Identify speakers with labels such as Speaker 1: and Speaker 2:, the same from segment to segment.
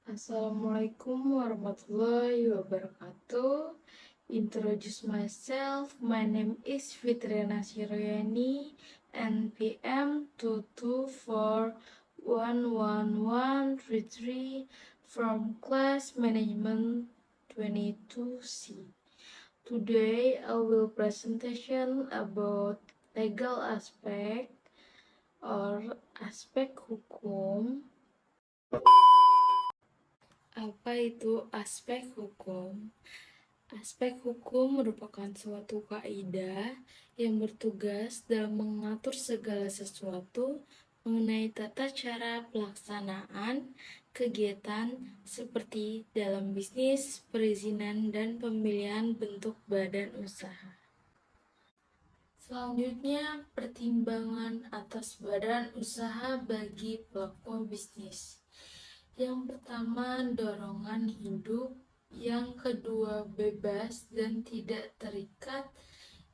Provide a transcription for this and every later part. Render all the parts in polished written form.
Speaker 1: Assalamualaikum warahmatullahi wabarakatuh. Introduce myself. My name is Fitriana Shiroyani, NPM 2241133 from class management 22C. Today I will presentation about legal aspect or aspek hukum. Apa itu aspek hukum? Aspek hukum merupakan suatu kaidah yang bertugas dalam mengatur segala sesuatu mengenai tata cara pelaksanaan kegiatan seperti dalam bisnis, perizinan, dan pemilihan bentuk badan usaha. Selanjutnya, pertimbangan atas badan usaha bagi pelaku bisnis. Yang pertama, dorongan hidup. Yang kedua, bebas dan tidak terikat.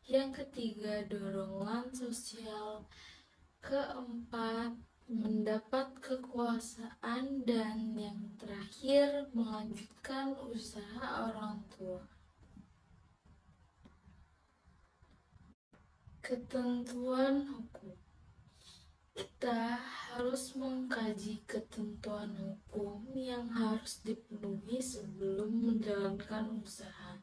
Speaker 1: Yang ketiga, dorongan sosial. Keempat, mendapat kekuasaan. Dan yang terakhir, melanjutkan usaha orang tua. Ketentuan hukum. Kita harus mengkaji ketentuan hukum yang harus dipenuhi sebelum menjalankan usaha.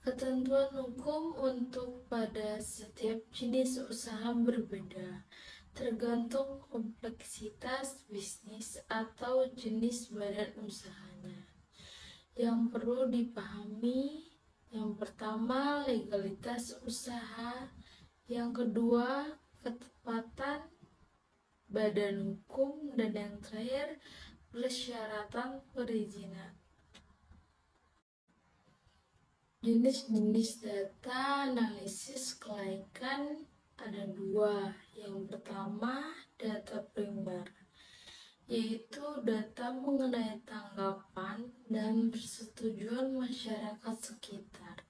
Speaker 1: Ketentuan hukum untuk pada setiap jenis usaha berbeda, tergantung kompleksitas bisnis atau jenis badan usahanya. Yang perlu dipahami, yang pertama legalitas usaha, yang kedua ketepatan badan hukum, dan yang terakhir persyaratan perizinan. Jenis-jenis data analisis kelaikan ada dua. Yang pertama data primer, yaitu data mengenai tanggapan dan persetujuan masyarakat sekitar,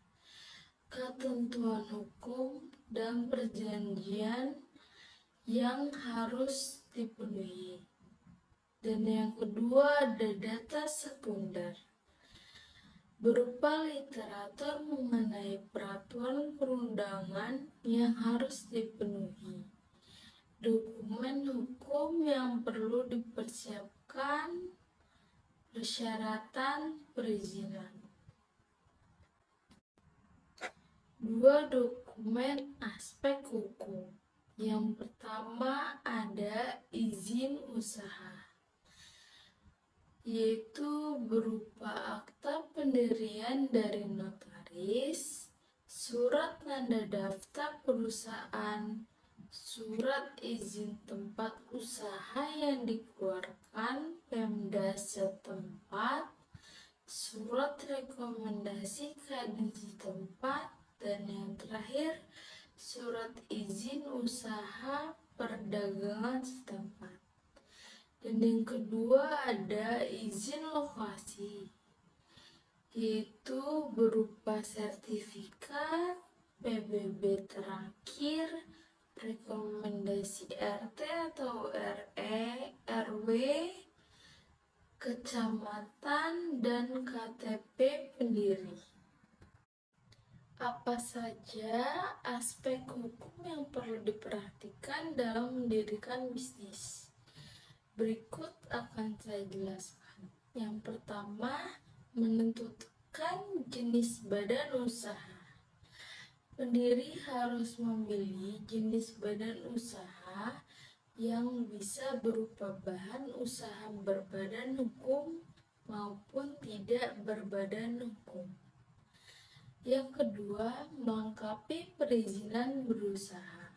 Speaker 1: ketentuan hukum dan perjanjian yang harus dipenuhi. Dan yang kedua ada data sekunder, berupa literatur mengenai peraturan perundangan yang harus dipenuhi, dokumen hukum yang perlu dipersiapkan, persyaratan perizinan. Dua dokumen aspek hukum. Yang pertama ada izin usaha, yaitu berupa akta pendirian dari notaris, surat tanda daftar perusahaan, surat izin tempat usaha yang dikeluarkan Pemda setempat, surat rekomendasi kadin setempat, dan yang terakhir surat izin usaha perdagangan setempat. Dan yang kedua ada izin lokasi, yaitu berupa sertifikat PBB terakhir, rekomendasi RT atau RE, RW, kecamatan, dan KTP pendiri. Apa saja aspek hukum yang perlu diperhatikan dalam mendirikan bisnis? Berikut akan saya jelaskan. Yang pertama, menentukan jenis badan usaha. Pendiri harus memilih jenis badan usaha yang bisa berupa bahan usaha berbadan hukum maupun tidak berbadan hukum. Yang kedua, melengkapi perizinan berusaha.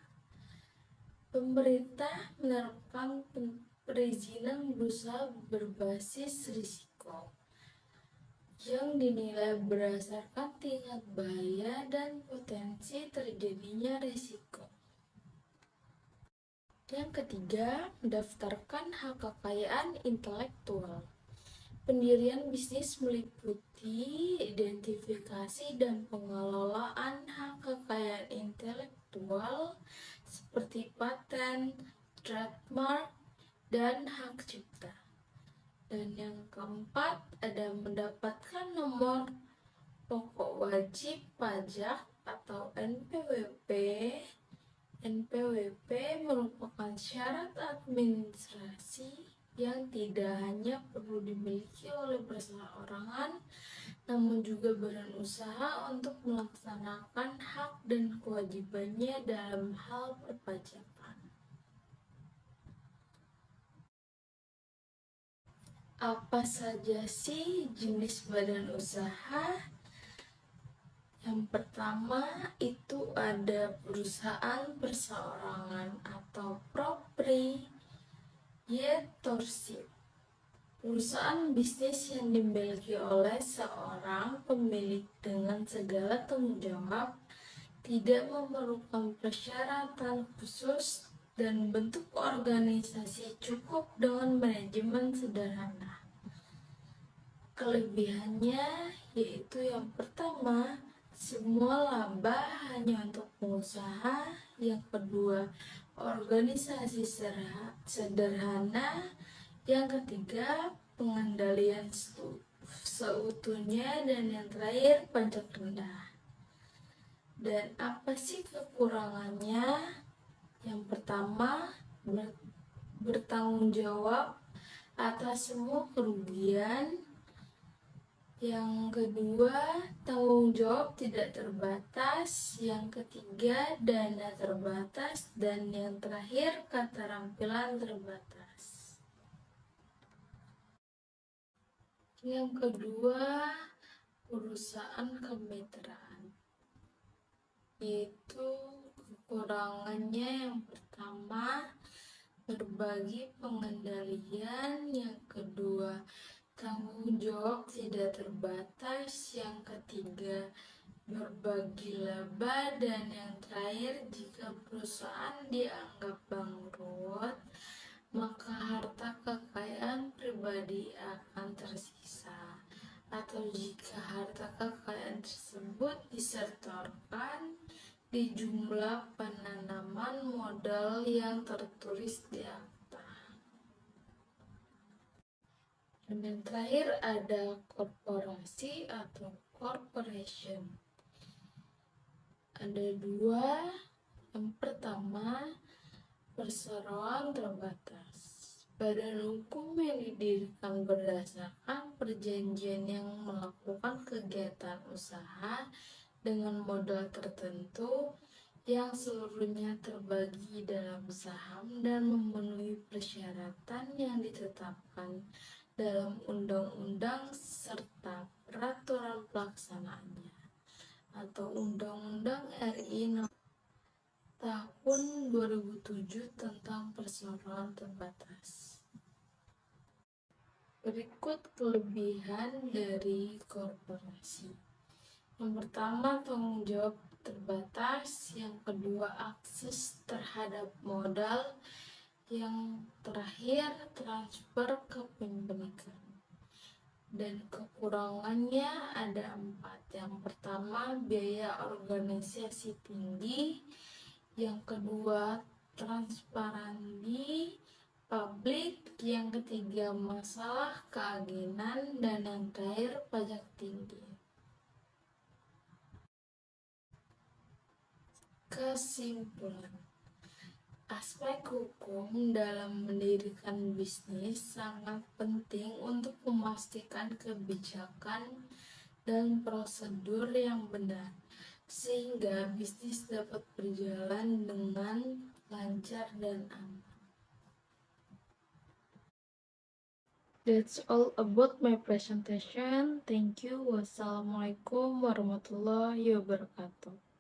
Speaker 1: Pemerintah menerapkan perizinan berusaha berbasis risiko yang dinilai berdasarkan tingkat bahaya dan potensi terjadinya risiko. Yang ketiga, mendaftarkan hak kekayaan intelektual. Pendirian bisnis meliputi identifikasi dan pengelolaan hak kekayaan intelektual seperti paten, trademark, dan hak cipta. Dan yang keempat ada mendapatkan nomor pokok wajib pajak atau NPWP. NPWP merupakan syarat administrasi yang tidak hanya perlu dimiliki oleh perseorangan, namun juga badan usaha untuk melaksanakan hak dan kewajibannya dalam hal perpajakan. Apa saja sih jenis badan usaha? Yang pertama itu ada perusahaan perseorangan atau proprietorship. Perusahaan bisnis yang dimiliki oleh seorang pemilik dengan segala tanggung jawab, tidak memerlukan persyaratan khusus, dan bentuk organisasi cukup dengan manajemen sederhana. Kelebihannya yaitu yang pertama, semua laba hanya untuk pengusaha. Yang kedua, organisasi sederhana. Yang ketiga, pengendalian seutuhnya. Dan yang terakhir, pajak rendah. Dan apa sih kekurangannya? Yang pertama, bertanggung jawab atas semua kerugian. Yang kedua, tanggung jawab tidak terbatas. Yang ketiga, dana terbatas. Dan yang terakhir, keterampilan terbatas. Yang kedua, perusahaan kemitraan, yaitu kekurangannya yang pertama, berbagi pengendalian. Yang kedua, tanggung jawab tidak terbatas. Yang ketiga, berbagi laba. Dan yang terakhir, jika perusahaan dianggap bangkrut, maka harta kekayaan pribadi akan tersisa. Atau jika harta kekayaan tersebut disetorkan di jumlah penanaman modal yang tertulis di akta. Dan yang terakhir ada korporasi atau corporation. Ada dua. Yang pertama, perseroan terbatas. Badan hukum yang didirikan berdasarkan perjanjian yang melakukan kegiatan usaha dengan modal tertentu yang seluruhnya terbagi dalam saham dan memenuhi persyaratan yang ditetapkan dalam undang-undang serta peraturan pelaksanaannya atau Undang-Undang RI tahun 2007 tentang perseroan terbatas. Berikut kelebihan dari korporasi. Yang pertama, tanggung jawab terbatas. Yang kedua, akses terhadap modal. Yang terakhir, transfer kepemilikan. Dan kekurangannya ada 4. Yang pertama, biaya organisasi tinggi. Yang kedua, transparansi publik. Yang ketiga, masalah keagenan. Dan yang terakhir, pajak tinggi. Kesimpulan, aspek hukum dalam mendirikan bisnis sangat penting untuk memastikan kebijakan dan prosedur yang benar, sehingga bisnis dapat berjalan dengan lancar dan aman. That's all about my presentation. Thank you. Wassalamualaikum warahmatullahi wabarakatuh.